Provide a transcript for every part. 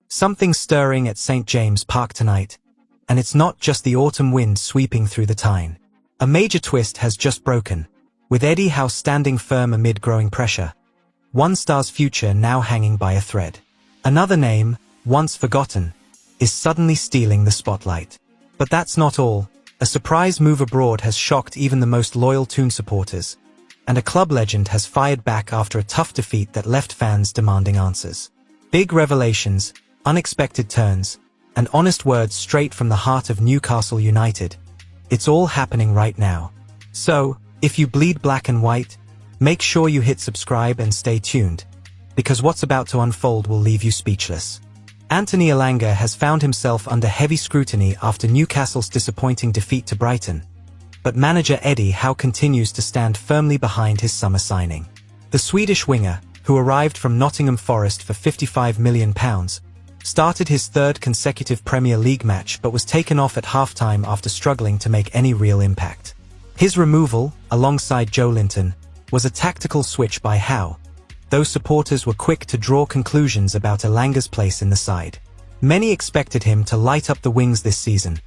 Something stirring at St. James Park tonight, and it's not just the autumn wind sweeping through the Tyne. A major twist has just broken, with Eddie Howe standing firm amid growing pressure. One star's future now hanging by a thread. Another name, once forgotten, is suddenly stealing the spotlight. But that's not all. A surprise move abroad has shocked even the most loyal Toon supporters, and a club legend has fired back after a tough defeat that left fans demanding answers. Big revelations, unexpected turns, and honest words straight from the heart of Newcastle United. It's all happening right now. So, if you bleed black and white, make sure you hit subscribe and stay tuned, because what's about to unfold will leave you speechless. Anthony Elanga has found himself under heavy scrutiny after Newcastle's disappointing defeat to Brighton, but manager Eddie Howe continues to stand firmly behind his summer signing. The Swedish winger, who arrived from Nottingham Forest for £55 million, started his third consecutive Premier League match but was taken off at halftime after struggling to make any real impact. His removal, alongside Joe Linton, was a tactical switch by Howe, though supporters were quick to draw conclusions about Elanga's place in the side. Many expected him to light up the wings this season,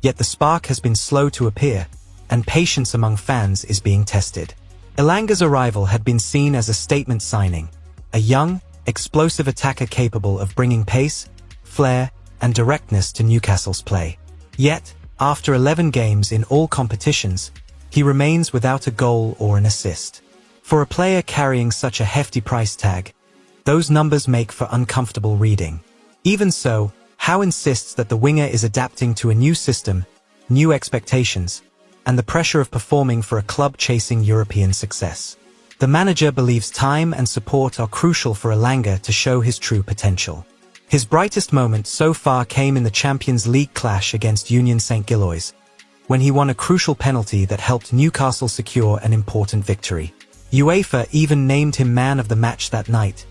yet the spark has been slow to appear, and patience among fans is being tested. Elanga's arrival had been seen as a statement signing, a young, explosive attacker capable of bringing pace, flair, and directness to Newcastle's play. Yet, after 11 games in all competitions, he remains without a goal or an assist. For a player carrying such a hefty price tag, those numbers make for uncomfortable reading. Even so, Howe insists that the winger is adapting to a new system, new expectations, and the pressure of performing for a club chasing European success. The manager believes time and support are crucial for Elanga to show his true potential. His brightest moment so far came in the Champions League clash against Union St. Gilloise, when he won a crucial penalty that helped Newcastle secure an important victory. UEFA even named him man of the match that night,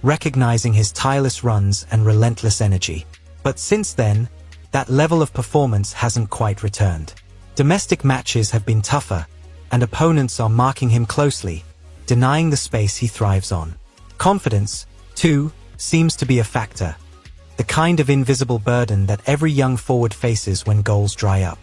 recognizing his tireless runs and relentless energy. But since then, that level of performance hasn't quite returned. Domestic matches have been tougher, and opponents are marking him closely, denying the space he thrives on. Confidence, too, seems to be a factor, the kind of invisible burden that every young forward faces when goals dry up.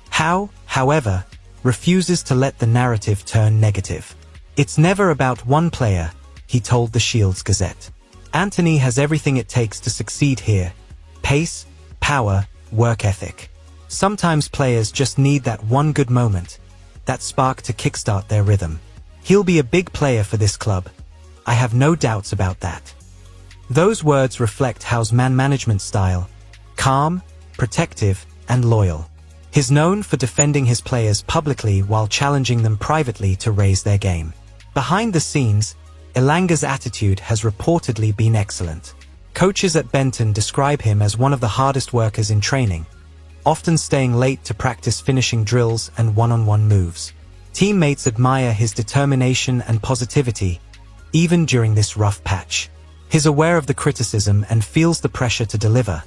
Howe, however, refuses to let the narrative turn negative. "It's never about one player," he told the Shields Gazette. "Anthony has everything it takes to succeed here: pace, power, work ethic. Sometimes players just need that one good moment, that spark to kickstart their rhythm. He'll be a big player for this club. I have no doubts about that." Those words reflect Howe's man management style: calm, protective, and loyal. He's known for defending his players publicly while challenging them privately to raise their game. Behind the scenes, Elanga's attitude has reportedly been excellent. Coaches at Benton describe him as one of the hardest workers in training, often staying late to practice finishing drills and one-on-one moves. Teammates admire his determination and positivity, even during this rough patch. He's aware of the criticism and feels the pressure to deliver,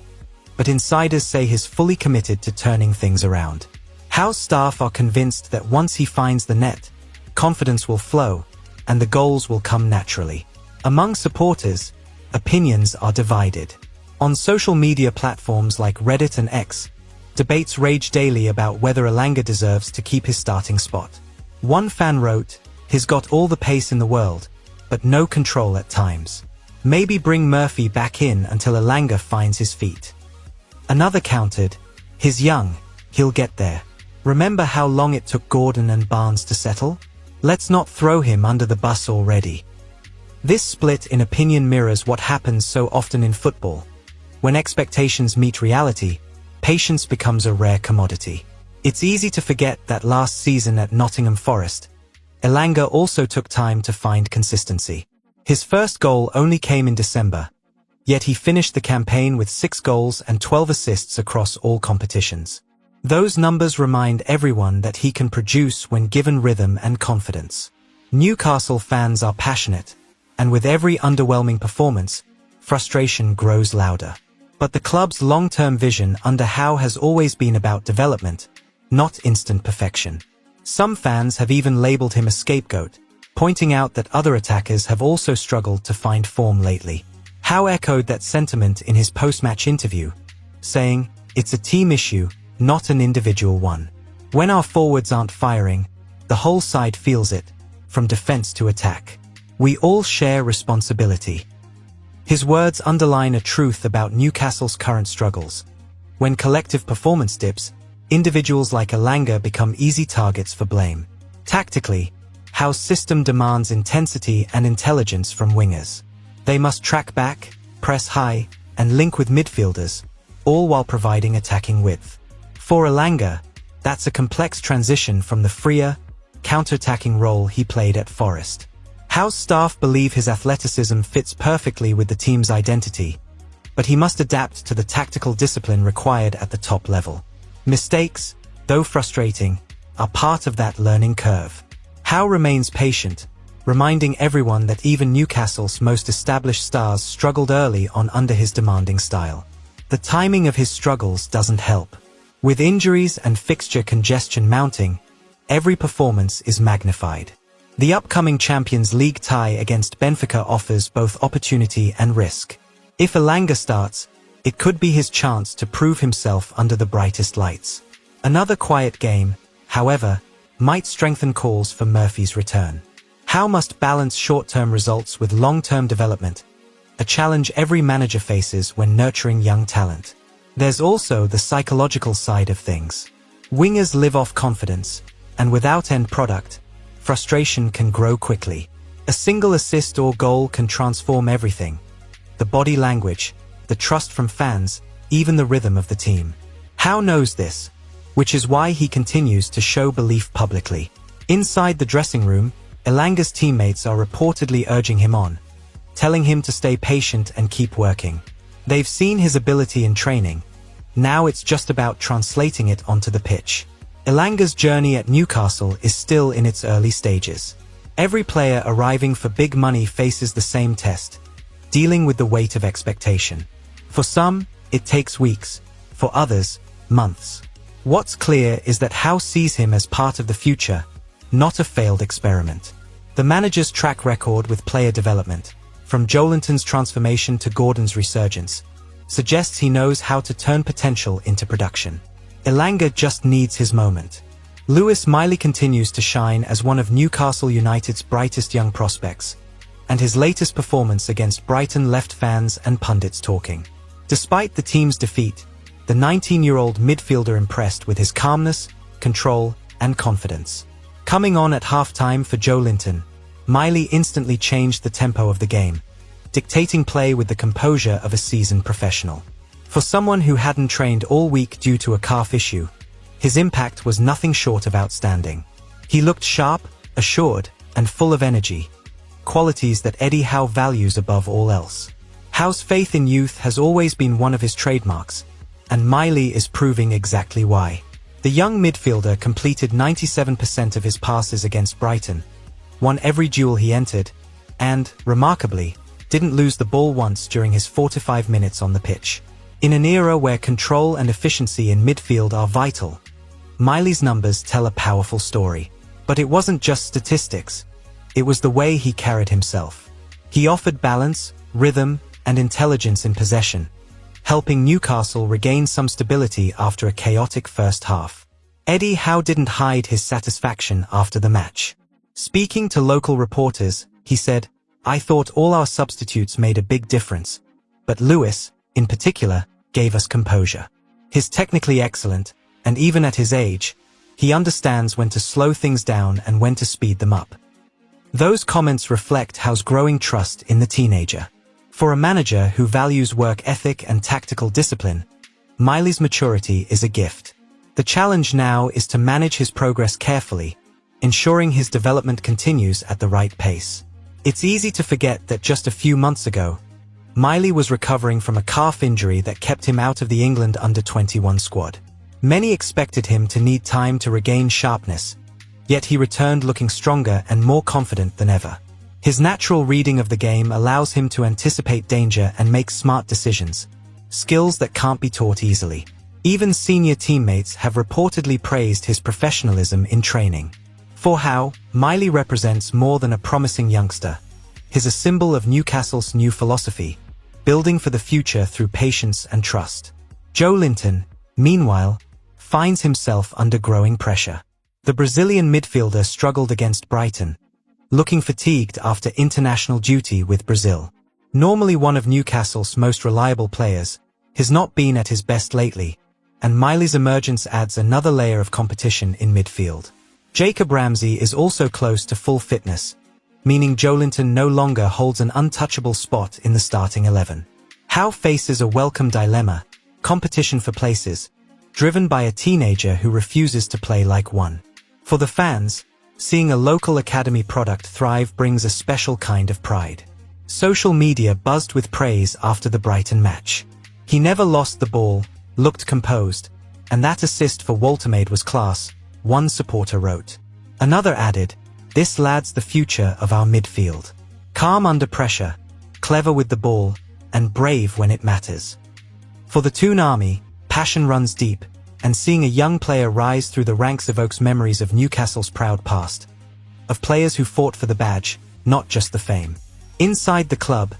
but insiders say he's fully committed to turning things around. Howe's staff are convinced that once he finds the net, confidence will flow, and the goals will come naturally. Among supporters, opinions are divided. On social media platforms like Reddit and X, debates rage daily about whether Elanga deserves to keep his starting spot. One fan wrote, "He's got all the pace in the world, but no control at times. Maybe bring Murphy back in until Elanga finds his feet." Another countered, "He's young, he'll get there. Remember how long it took Gordon and Barnes to settle? Let's not throw him under the bus already." This split in opinion mirrors what happens so often in football. When expectations meet reality, patience becomes a rare commodity. It's easy to forget that last season at Nottingham Forest, Elanga also took time to find consistency. His first goal only came in December, yet he finished the campaign with 6 goals and 12 assists across all competitions. Those numbers remind everyone that he can produce when given rhythm and confidence. Newcastle fans are passionate, and with every underwhelming performance, frustration grows louder. But the club's long-term vision under Howe has always been about development, not instant perfection. Some fans have even labeled him a scapegoat, pointing out that other attackers have also struggled to find form lately. Howe echoed that sentiment in his post-match interview, saying, "It's a team issue, not an individual one. When our forwards aren't firing, the whole side feels it, from defense to attack. We all share responsibility." His words underline a truth about Newcastle's current struggles. When collective performance dips, individuals like Elanga become easy targets for blame. Tactically, Howe's system demands intensity and intelligence from wingers. They must track back, press high, and link with midfielders, all while providing attacking width. For Elanga, that's a complex transition from the freer, counter-attacking role he played at Forest. Howe's staff believe his athleticism fits perfectly with the team's identity, but he must adapt to the tactical discipline required at the top level. Mistakes, though frustrating, are part of that learning curve. Howe remains patient, reminding everyone that even Newcastle's most established stars struggled early on under his demanding style. The timing of his struggles doesn't help. With injuries and fixture congestion mounting, every performance is magnified. The upcoming Champions League tie against Benfica offers both opportunity and risk. If Elanga starts, it could be his chance to prove himself under the brightest lights. Another quiet game, however, might strengthen calls for Murphy's return. Howe must balance short-term results with long-term development, a challenge every manager faces when nurturing young talent. There's also the psychological side of things. Wingers live off confidence, and without end product, frustration can grow quickly. A single assist or goal can transform everything. The body language, the trust from fans, even the rhythm of the team. Howe knows this, which is why he continues to show belief publicly. Inside the dressing room, Elanga's teammates are reportedly urging him on, telling him to stay patient and keep working. They've seen his ability in training. Now it's just about translating it onto the pitch. Elanga's journey at Newcastle is still in its early stages. Every player arriving for big money faces the same test, dealing with the weight of expectation. For some, it takes weeks. For others, months. What's clear is that Howe sees him as part of the future, not a failed experiment. The manager's track record with player development, from Joelinton's transformation to Gordon's resurgence, suggests he knows how to turn potential into production. Elanga just needs his moment. Lewis Miley continues to shine as one of Newcastle United's brightest young prospects, and his latest performance against Brighton left fans and pundits talking. Despite the team's defeat, the 19-year-old midfielder impressed with his calmness, control, and confidence. Coming on at halftime for Joelinton, Miley instantly changed the tempo of the game, dictating play with the composure of a seasoned professional. For someone who hadn't trained all week due to a calf issue, his impact was nothing short of outstanding. He looked sharp, assured, and full of energy, qualities that Eddie Howe values above all else. Howe's faith in youth has always been one of his trademarks, and Miley is proving exactly why. The young midfielder completed 97% of his passes against Brighton, won every duel he entered, and, remarkably, didn't lose the ball once during his 45 minutes on the pitch. In an era where control and efficiency in midfield are vital, Miley's numbers tell a powerful story. But it wasn't just statistics, it was the way he carried himself. He offered balance, rhythm, and intelligence in possession, helping Newcastle regain some stability after a chaotic first half. Eddie Howe didn't hide his satisfaction after the match. Speaking to local reporters, he said, "I thought all our substitutes made a big difference, but Lewis, in particular, gave us composure. He's technically excellent, and even at his age, he understands when to slow things down and when to speed them up." Those comments reflect Howe's growing trust in the teenager. For a manager who values work ethic and tactical discipline, Miley's maturity is a gift. The challenge now is to manage his progress carefully, ensuring his development continues at the right pace. It's easy to forget that just a few months ago, Miley was recovering from a calf injury that kept him out of the England under-21 squad. Many expected him to need time to regain sharpness, yet he returned looking stronger and more confident than ever. His natural reading of the game allows him to anticipate danger and make smart decisions, skills that can't be taught easily. Even senior teammates have reportedly praised his professionalism in training. For Howe, Miley represents more than a promising youngster. He's a symbol of Newcastle's new philosophy, building for the future through patience and trust. Joe Linton, meanwhile, finds himself under growing pressure. The Brazilian midfielder struggled against Brighton, looking fatigued after international duty with Brazil. Normally one of Newcastle's most reliable players, has not been at his best lately, and Miley's emergence adds another layer of competition in midfield. Jacob Ramsey is also close to full fitness, meaning Joelinton no longer holds an untouchable spot in the starting 11. Howe faces a welcome dilemma, competition for places, driven by a teenager who refuses to play like one. For the fans, seeing a local academy product thrive brings a special kind of pride. Social media buzzed with praise after the Brighton match. He never lost the ball, looked composed, and that assist for Waltermaid was class, one supporter wrote. Another added, "This lad's the future of our midfield. Calm under pressure, clever with the ball, and brave when it matters." For the Toon Army, passion runs deep, and seeing a young player rise through the ranks evokes memories of Newcastle's proud past. Of players who fought for the badge, not just the fame. Inside the club,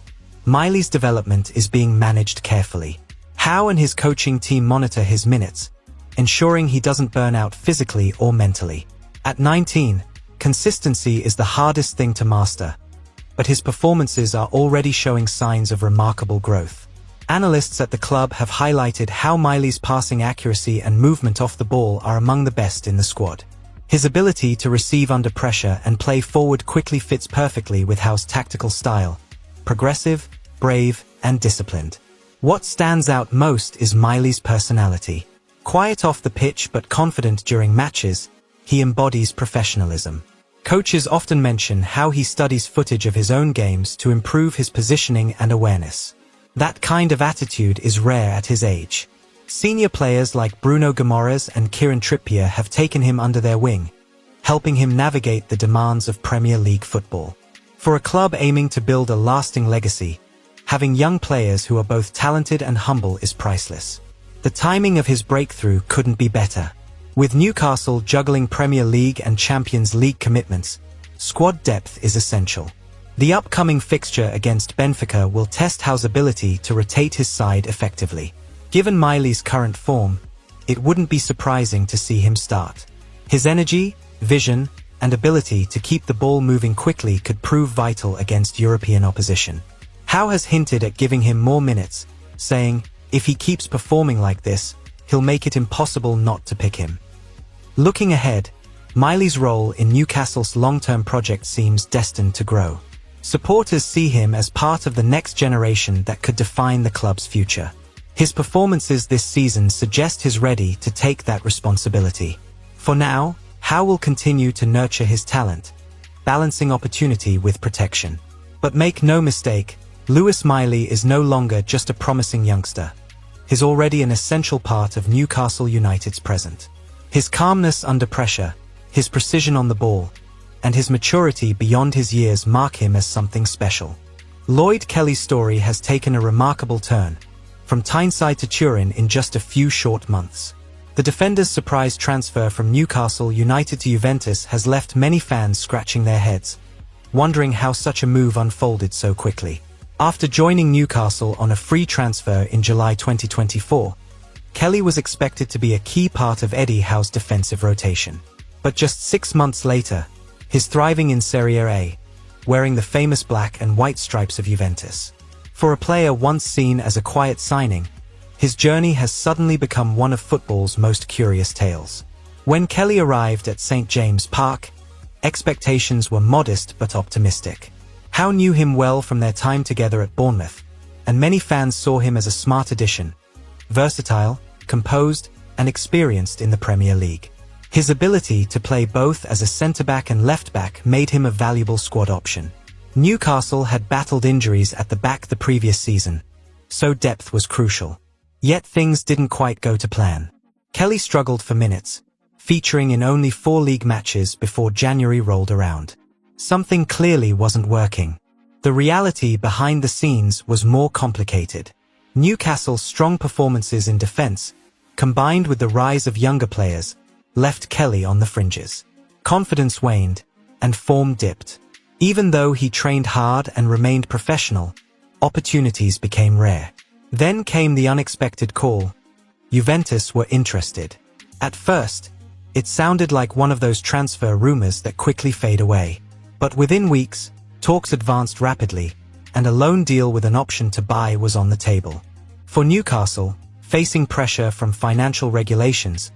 Miley's development is being managed carefully. Howe and his coaching team monitor his minutes, ensuring he doesn't burn out physically or mentally. At 19, consistency is the hardest thing to master, but his performances are already showing signs of remarkable growth. Analysts at the club have highlighted how Miley's passing accuracy and movement off the ball are among the best in the squad. His ability to receive under pressure and play forward quickly fits perfectly with Howe's tactical style, progressive, brave, and disciplined. What stands out most is Miley's personality. Quiet off the pitch but confident during matches, he embodies professionalism. Coaches often mention how he studies footage of his own games to improve his positioning and awareness. That kind of attitude is rare at his age. Senior players like Bruno Guimaraes and Kieran Trippier have taken him under their wing, helping him navigate the demands of Premier League football. For a club aiming to build a lasting legacy, having young players who are both talented and humble is priceless. The timing of his breakthrough couldn't be better. With Newcastle juggling Premier League and Champions League commitments, squad depth is essential. The upcoming fixture against Benfica will test Howe's ability to rotate his side effectively. Given Miley's current form, it wouldn't be surprising to see him start. His energy, vision, and ability to keep the ball moving quickly could prove vital against European opposition. Howe has hinted at giving him more minutes, saying, if he keeps performing like this, he'll make it impossible not to pick him. Looking ahead, Miley's role in Newcastle's long-term project seems destined to grow. Supporters see him as part of the next generation that could define the club's future. His performances this season suggest he's ready to take that responsibility. For now, Howe will continue to nurture his talent, balancing opportunity with protection. But make no mistake, Lewis Miley is no longer just a promising youngster. He's already an essential part of Newcastle United's present. His calmness under pressure, his precision on the ball, and his maturity beyond his years mark him as something special. Lloyd Kelly's story has taken a remarkable turn, from Tyneside to Turin in just a few short months. The defender's surprise transfer from Newcastle United to Juventus has left many fans scratching their heads, wondering how such a move unfolded so quickly. After joining Newcastle on a free transfer in July 2024, Kelly was expected to be a key part of Eddie Howe's defensive rotation. But just 6 months later, he's thriving in Serie A, wearing the famous black and white stripes of Juventus. For a player once seen as a quiet signing, his journey has suddenly become one of football's most curious tales. When Kelly arrived at St. James Park, expectations were modest but optimistic. Howe knew him well from their time together at Bournemouth, and many fans saw him as a smart addition, versatile, composed, and experienced in the Premier League. His ability to play both as a centre-back and left-back made him a valuable squad option. Newcastle had battled injuries at the back the previous season, so depth was crucial. Yet things didn't quite go to plan. Kelly struggled for minutes, featuring in only 4 league matches before January rolled around. Something clearly wasn't working. The reality behind the scenes was more complicated. Newcastle's strong performances in defence, combined with the rise of younger players, left Kelly on the fringes. Confidence waned, and form dipped. Even though he trained hard and remained professional, opportunities became rare. Then came the unexpected call. Juventus were interested. At first, it sounded like one of those transfer rumors that quickly fade away. But within weeks, talks advanced rapidly, and a loan deal with an option to buy was on the table. For Newcastle, facing pressure from financial regulations,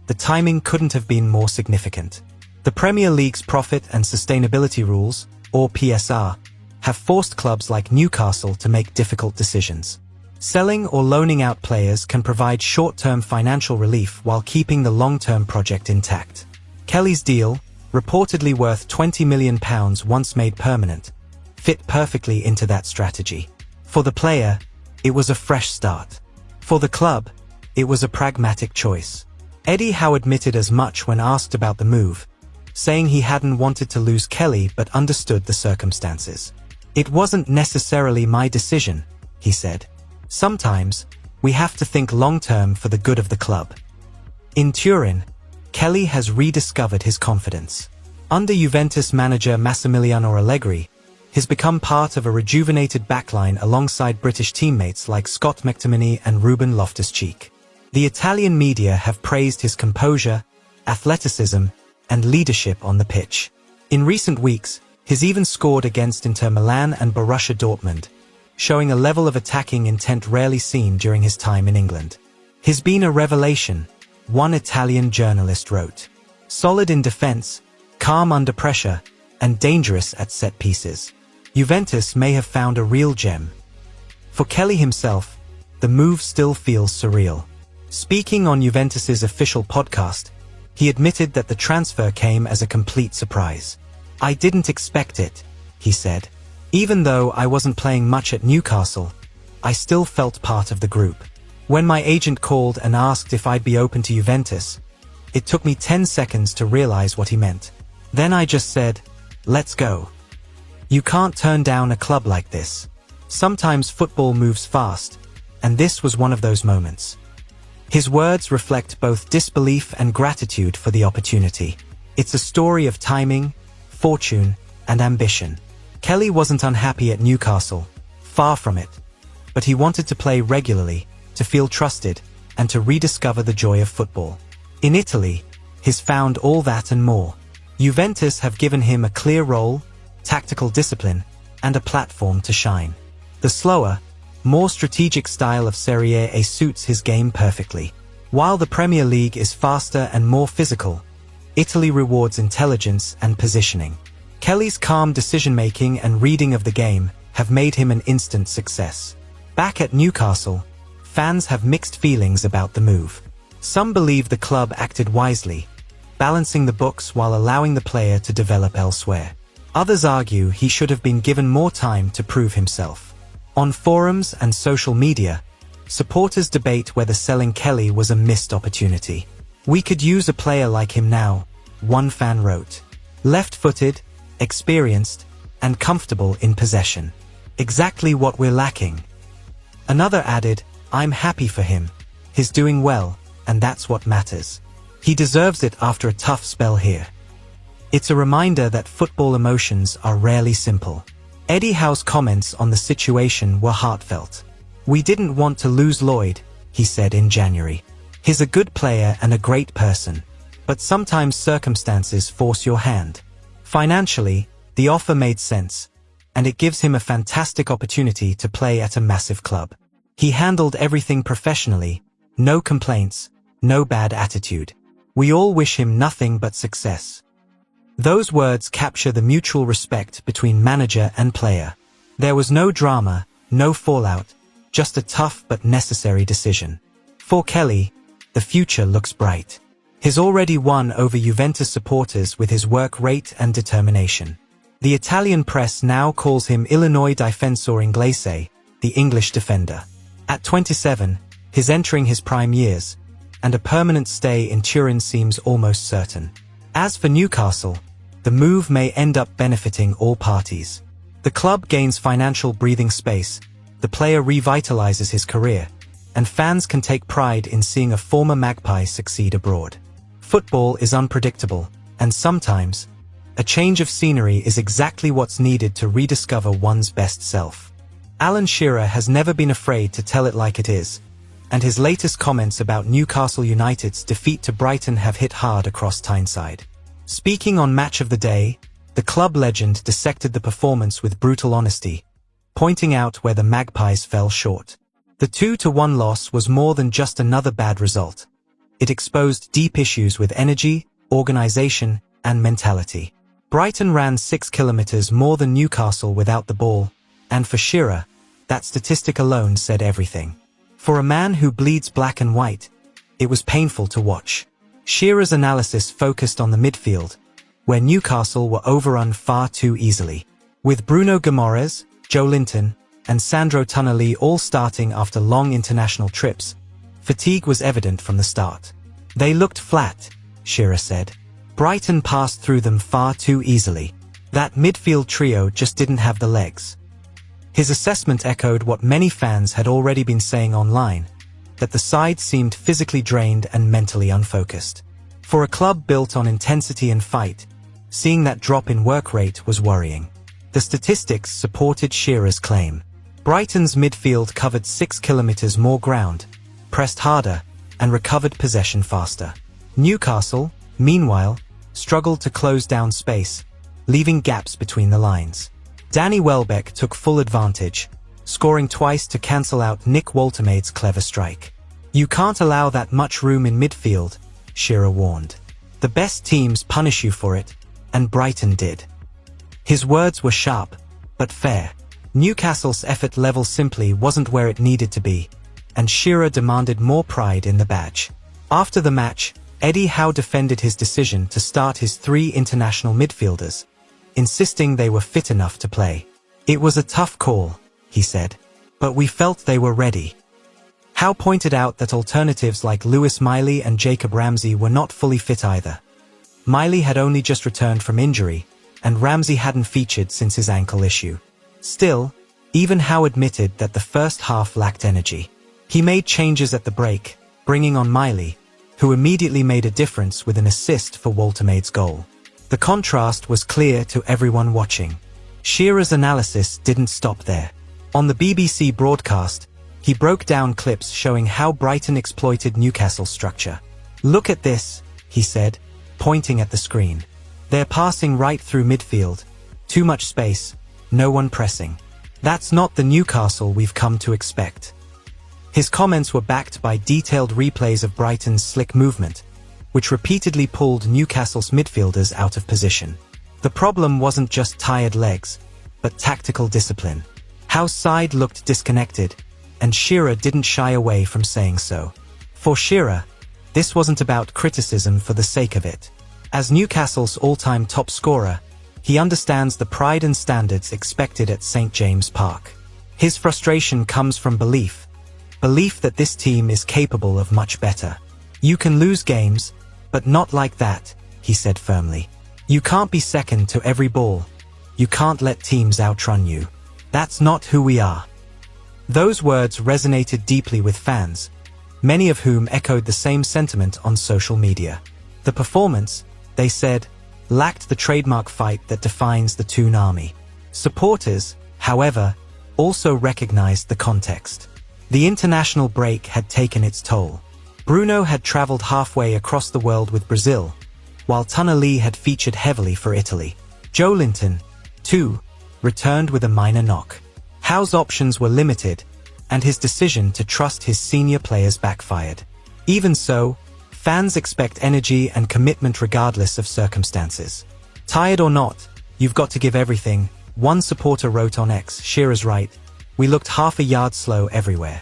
the timing couldn't have been more significant. The Premier League's Profit and Sustainability Rules, or PSR, have forced clubs like Newcastle to make difficult decisions. Selling or loaning out players can provide short-term financial relief while keeping the long-term project intact. Kelly's deal, reportedly worth £20 million once made permanent, fit perfectly into that strategy. For the player, it was a fresh start. For the club, it was a pragmatic choice. Eddie Howe admitted as much when asked about the move, saying he hadn't wanted to lose Kelly but understood the circumstances. "It wasn't necessarily my decision," he said. "Sometimes, we have to think long-term for the good of the club." In Turin, Kelly has rediscovered his confidence. Under Juventus manager Massimiliano Allegri, he's become part of a rejuvenated backline alongside British teammates like Scott McTominay and Ruben Loftus-Cheek. The Italian media have praised his composure, athleticism, and leadership on the pitch. In recent weeks, he's even scored against Inter Milan and Borussia Dortmund, showing a level of attacking intent rarely seen during his time in England. "He's been a revelation," one Italian journalist wrote. "Solid in defense, calm under pressure, and dangerous at set pieces. Juventus may have found a real gem." For Kelly himself, the move still feels surreal. Speaking on Juventus's official podcast, he admitted that the transfer came as a complete surprise. "I didn't expect it," he said. "Even though I wasn't playing much at Newcastle, I still felt part of the group. When my agent called and asked if I'd be open to Juventus, it took me 10 seconds to realize what he meant. Then I just said, let's go. You can't turn down a club like this. Sometimes football moves fast, and this was one of those moments." His words reflect both disbelief and gratitude for the opportunity. It's a story of timing, fortune, and ambition. Kelly wasn't unhappy at Newcastle, far from it. But he wanted to play regularly, to feel trusted, and to rediscover the joy of football. In Italy, he's found all that and more. Juventus have given him a clear role, tactical discipline, and a platform to shine. The slower, more strategic style of Serie A suits his game perfectly. While the Premier League is faster and more physical, Italy rewards intelligence and positioning. Kelly's calm decision-making and reading of the game have made him an instant success. Back at Newcastle, fans have mixed feelings about the move. Some believe the club acted wisely, balancing the books while allowing the player to develop elsewhere. Others argue he should have been given more time to prove himself. On forums and social media, supporters debate whether selling Kelly was a missed opportunity. "We could use a player like him now," one fan wrote. "Left-footed, experienced, and comfortable in possession. Exactly what we're lacking." Another added, "I'm happy for him. He's doing well, and that's what matters. He deserves it after a tough spell here." It's a reminder that football emotions are rarely simple. Eddie Howe's comments on the situation were heartfelt. "We didn't want to lose Lloyd," he said in January. "He's a good player and a great person. But sometimes circumstances force your hand." Financially, the offer made sense, and it gives him a fantastic opportunity to play at a massive club. He handled everything professionally, no complaints, no bad attitude. "We all wish him nothing but success." Those words capture the mutual respect between manager and player. There was no drama, no fallout, just a tough but necessary decision. For Kelly, the future looks bright. He's already won over Juventus supporters with his work rate and determination. The Italian press now calls him Illinois Difensor Inglese, the English defender. At 27, he's entering his prime years, and a permanent stay in Turin seems almost certain. As for Newcastle, the move may end up benefiting all parties. The club gains financial breathing space, the player revitalizes his career, and fans can take pride in seeing a former Magpie succeed abroad. Football is unpredictable, and sometimes, a change of scenery is exactly what's needed to rediscover one's best self. Alan Shearer has never been afraid to tell it like it is, and his latest comments about Newcastle United's defeat to Brighton have hit hard across Tyneside. Speaking on Match of the Day, the club legend dissected the performance with brutal honesty, pointing out where the Magpies fell short. The 2-1 loss was more than just another bad result. It exposed deep issues with energy, organisation, and mentality. Brighton ran 6 kilometres more than Newcastle without the ball, and for Shearer, that statistic alone said everything. For a man who bleeds black and white, it was painful to watch. Shearer's analysis focused on the midfield, where Newcastle were overrun far too easily. With Bruno Guimaraes, Joe Linton, and Sandro Tonali all starting after long international trips, fatigue was evident from the start. They looked flat, Shearer said. Brighton passed through them far too easily. That midfield trio just didn't have the legs. His assessment echoed what many fans had already been saying online, that the side seemed physically drained and mentally unfocused. For a club built on intensity and fight, seeing that drop in work rate was worrying. The statistics supported Shearer's claim. Brighton's midfield covered 6 kilometres more ground, pressed harder, and recovered possession faster. Newcastle, meanwhile, struggled to close down space, leaving gaps between the lines. Danny Welbeck took full advantage, scoring twice to cancel out Nick Woltermade's clever strike. "You can't allow that much room in midfield," Shearer warned. "The best teams punish you for it, and Brighton did." His words were sharp, but fair. Newcastle's effort level simply wasn't where it needed to be, and Shearer demanded more pride in the badge. After the match, Eddie Howe defended his decision to start his 3 international midfielders, insisting they were fit enough to play. "It was a tough call," he said, "but we felt they were ready." Howe pointed out that alternatives like Lewis Miley and Jacob Ramsey were not fully fit either. Miley had only just returned from injury, and Ramsey hadn't featured since his ankle issue. Still, even Howe admitted that the first half lacked energy. He made changes at the break, bringing on Miley, who immediately made a difference with an assist for Woltermade's goal. The contrast was clear to everyone watching. Shearer's analysis didn't stop there. On the BBC broadcast, he broke down clips showing how Brighton exploited Newcastle's structure. "Look at this," he said, pointing at the screen. "They're passing right through midfield. Too much space, no one pressing. That's not the Newcastle we've come to expect." His comments were backed by detailed replays of Brighton's slick movement, which repeatedly pulled Newcastle's midfielders out of position. The problem wasn't just tired legs, but tactical discipline. Howe's side looked disconnected, and Shearer didn't shy away from saying so. For Shearer, this wasn't about criticism for the sake of it. As Newcastle's all-time top scorer, he understands the pride and standards expected at St. James Park. His frustration comes from belief that this team is capable of much better. "You can lose games, but not like that," he said firmly. "You can't be second to every ball. You can't let teams outrun you. That's not who we are." Those words resonated deeply with fans, many of whom echoed the same sentiment on social media. The performance, they said, lacked the trademark fight that defines the Toon Army. Supporters, however, also recognized the context. The international break had taken its toll. Bruno had traveled halfway across the world with Brazil, while Tonali had featured heavily for Italy. Joe Linton, too, returned with a minor knock. Howe's options were limited, and his decision to trust his senior players backfired. Even so, fans expect energy and commitment regardless of circumstances. "Tired or not, you've got to give everything," one supporter wrote on X. Shearer's right, "We looked half a yard slow everywhere."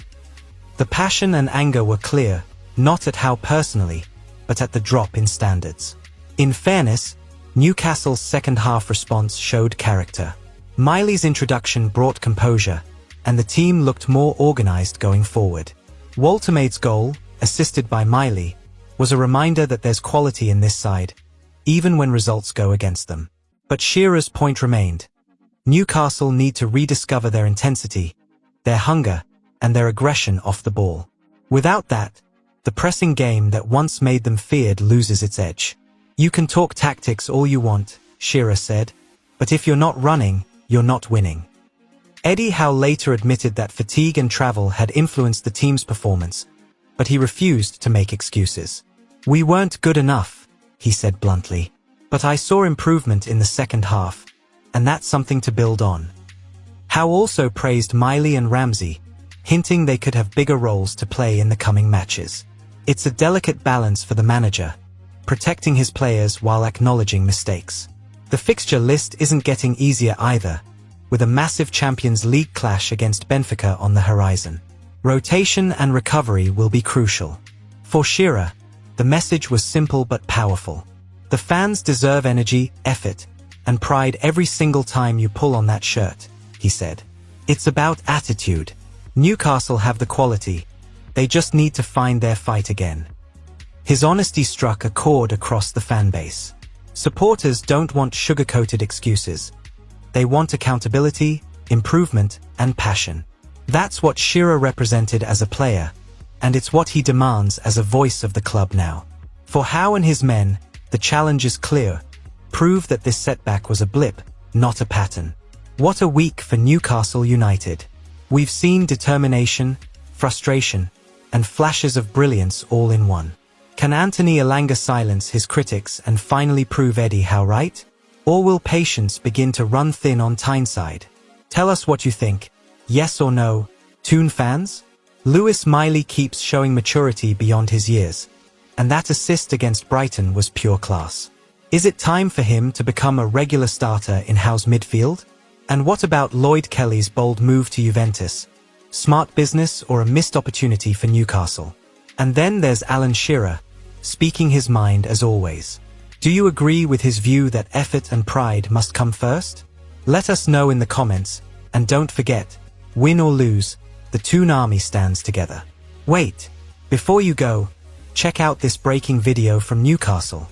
The passion and anger were clear, not at Howe personally, but at the drop in standards. In fairness, Newcastle's second-half response showed character. Miley's introduction brought composure, and the team looked more organized going forward. Woltermade's goal, assisted by Miley, was a reminder that there's quality in this side, even when results go against them. But Shearer's point remained. Newcastle need to rediscover their intensity, their hunger, and their aggression off the ball. Without that, the pressing game that once made them feared loses its edge. "You can talk tactics all you want," Shearer said, "but if you're not running, you're not winning." Eddie Howe later admitted that fatigue and travel had influenced the team's performance, but he refused to make excuses. "We weren't good enough," he said bluntly. "But I saw improvement in the second half, and that's something to build on." Howe also praised Miley and Ramsey, hinting they could have bigger roles to play in the coming matches. It's a delicate balance for the manager, protecting his players while acknowledging mistakes. The fixture list isn't getting easier either, with a massive Champions League clash against Benfica on the horizon. Rotation and recovery will be crucial. For Shearer, the message was simple but powerful. The fans deserve energy, effort, and pride every single time you pull on that shirt, he said. It's about attitude. Newcastle have the quality. They just need to find their fight again. His honesty struck a chord across the fan base. Supporters don't want sugar-coated excuses. They want accountability, improvement, and passion. That's what Shearer represented as a player, and it's what he demands as a voice of the club now. For Howe and his men, the challenge is clear. Prove that this setback was a blip, not a pattern. What a week for Newcastle United. We've seen determination, frustration, and flashes of brilliance all in one. Can Anthony Elanga silence his critics and finally prove Eddie Howe right? Or will patience begin to run thin on Tyneside? Tell us what you think. Yes or no, Toon fans? Lewis Miley keeps showing maturity beyond his years, and that assist against Brighton was pure class. Is it time for him to become a regular starter in Howe's midfield? And what about Lloyd Kelly's bold move to Juventus? Smart business or a missed opportunity for Newcastle? And then there's Alan Shearer, speaking his mind as always. Do you agree with his view that effort and pride must come first? Let us know in the comments, and don't forget, win or lose, the Toon Army stands together. Wait, before you go, check out this breaking video from Newcastle.